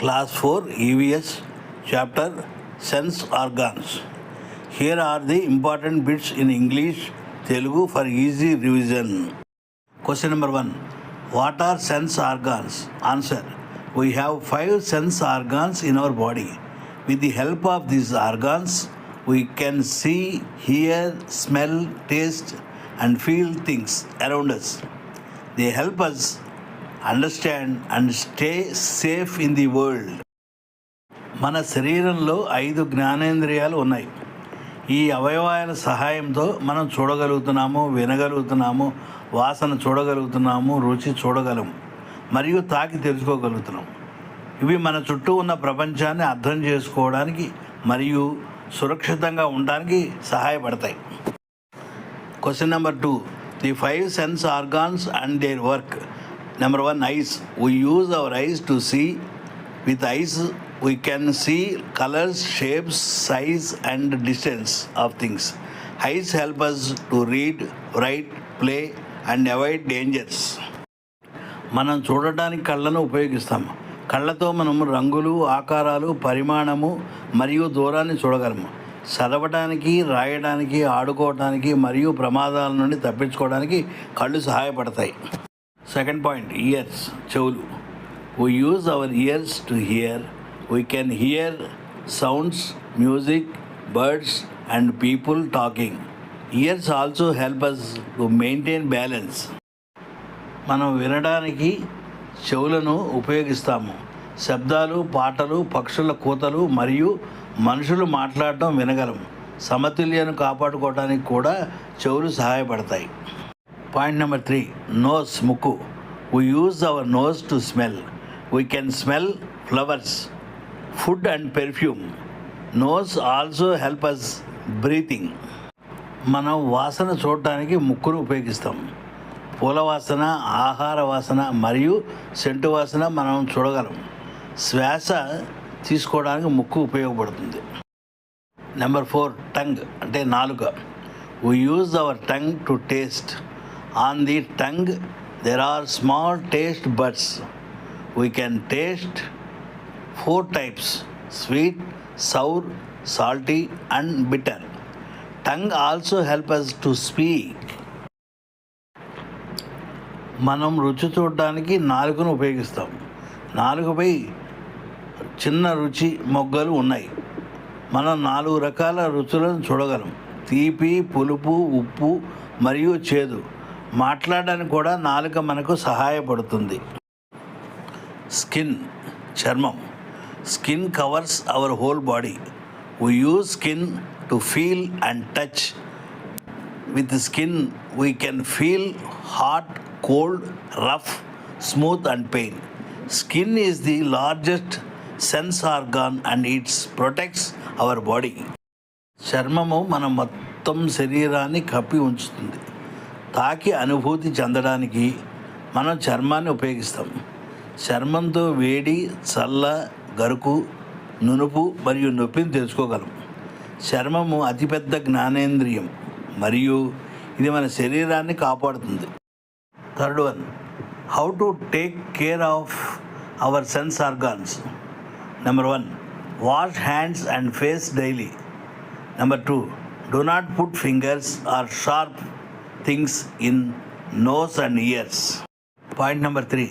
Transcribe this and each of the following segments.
Class 4 EVS Chapter Sense Organs. Here are the important bits in English Telugu for easy revision. Question number 1. What are sense organs? Answer. We have 5 sense organs in our body. With the help of these organs, we can see, hear, smell, taste, and feel things around us. They help us understand and stay safe in the world. మన శరీరంలో 5 జ్ఞానేంద్రియాలు ఉన్నాయి. ఈ అవయవాల సహాయంతో మనం చూడగలుగుతున్నాము, వినగలుగుతున్నాము, వాసన చూడగలుగుతున్నాము, రుచి చూడగలము మరియు తాకి తెలుసుకోగలుగుతున్నాము. ఇవి మన చుట్టూ ఉన్న ప్రపంచాన్ని అర్థం చేసుకోవడానికి మరియు సురక్షితంగా ఉండడానికి సహాయపడతాయి. Question number 2. The 5 sense organs and their work. Number 1, eyes. We use our eyes to see. With eyes, we can see colors, shapes, size, and distance of things. Eyes help us to read, write, play, and avoid dangers. మనం చూడటానికి కళ్ళను ఉపయోగిస్తాము. కళ్ళతో మనం రంగులు, ఆకారాలు, పరిమాణము మరియు దూరాన్ని చూడగలము. చదవడానికి, రాయడానికి, ఆడుకోవడానికి మరియు ప్రమాదాల నుండి తప్పించుకోవడానికి కళ్ళు సహాయపడతాయి. Second point, ears, చెవులు. We use our ears to hear. We can hear sounds, music, birds, and people talking. Ears also help us to maintain balance. మనం వినడానికి చెవులను ఉపయోగిస్తాము. శబ్దాలు, పాటలు, పక్షుల కూతలు మరియు మనుషులు మాట్లాడటం వినగలము. సమతుల్యను కాపాడుకోవడానికి కూడా చెవులు సహాయపడతాయి. Point number 3, nose, ముక్కు. We use our nose to smell. We can smell flowers, food and perfume. Nose also help us breathing. మనం వాసన చూడటానికి ముక్కును ఉపయోగిస్తాం. పూల వాసన, ఆహార వాసన మరియు సెంటు వాసన మనం చూడగలం. శ్వాస తీసుకోవడానికి ముక్కు ఉపయోగపడుతుంది. నెంబర్ 4, టంగ్ అంటే నాలుక. We use our tongue to taste. On the tongue, there are small taste buds. We can taste 4 types: sweet, sour, salty, and bitter. Tongue also help us to speak. మనం రుచి చూడడానికి నాలుకను ఉపయోగిస్తాం. నాలుకపై చిన్న రుచి మొగ్గలు ఉన్నాయి. మనం 4 రకాల రుచులను చూడగలం: తీపి, పులుపు, ఉప్పు మరియు చేదు. మాట్లాడడానికి కూడా నాలుక మనకు సహాయపడుతుంది. స్కిన్, చర్మం. Skin covers our whole body. We use skin to feel and touch. With the skin, we can feel hot, cold, rough, smooth, and pain. Skin is the largest sense organ and it protects our body. చర్మము మన మొత్తం శరీరాన్ని కప్పి ఉంచుతుంది. తాకి అనుభూతి చెందడానికి మనం చర్మాన్ని ఉపయోగిస్తాం. చర్మంతో వేడి, చల్ల, గరుకు, నునుపు మరియు నొప్పిని తెలుసుకోగలం. చర్మము అతిపెద్ద జ్ఞానేంద్రియం మరియు ఇది మన శరీరాన్ని కాపాడుతుంది. Third one, how to take care of our sense organs. Number 1, wash hands and face daily. Number 2, do not put fingers or sharp things in nose and ears. Point number 3,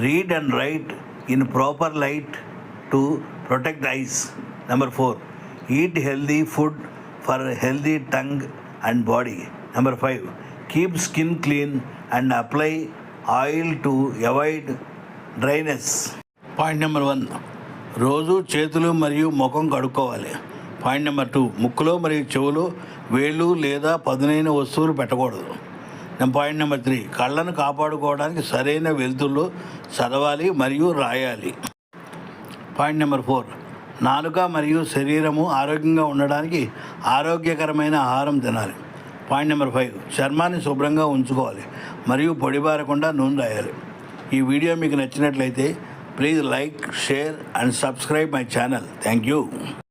read and write in proper light to protect eyes. Number 4, eat healthy food for healthy tongue and body. Number 5, keep skin clean and apply oil to avoid dryness. Point number 1, రోజు చేతులు మరియు ముఖం కడుక్కోవాలి. Point number 2, ముక్కులో మరియు చెవులో వేళ్ళు లేదా పదునైన వస్తువులు పెట్టకూడదు. పాయింట్ నెంబర్ 3, కళ్ళను కాపాడుకోవడానికి సరైన వెలుతురులో చదవాలి మరియు రాయాలి. పాయింట్ నెంబర్ 4, నాలుక మరియు శరీరము ఆరోగ్యంగా ఉండడానికి ఆరోగ్యకరమైన ఆహారం తినాలి. పాయింట్ నెంబర్ 5, చర్మాన్ని శుభ్రంగా ఉంచుకోవాలి మరియు పొడిబారకుండా నూనె రాయాలి. ఈ వీడియో మీకు నచ్చినట్లయితే please like, share and subscribe my channel. Thank you.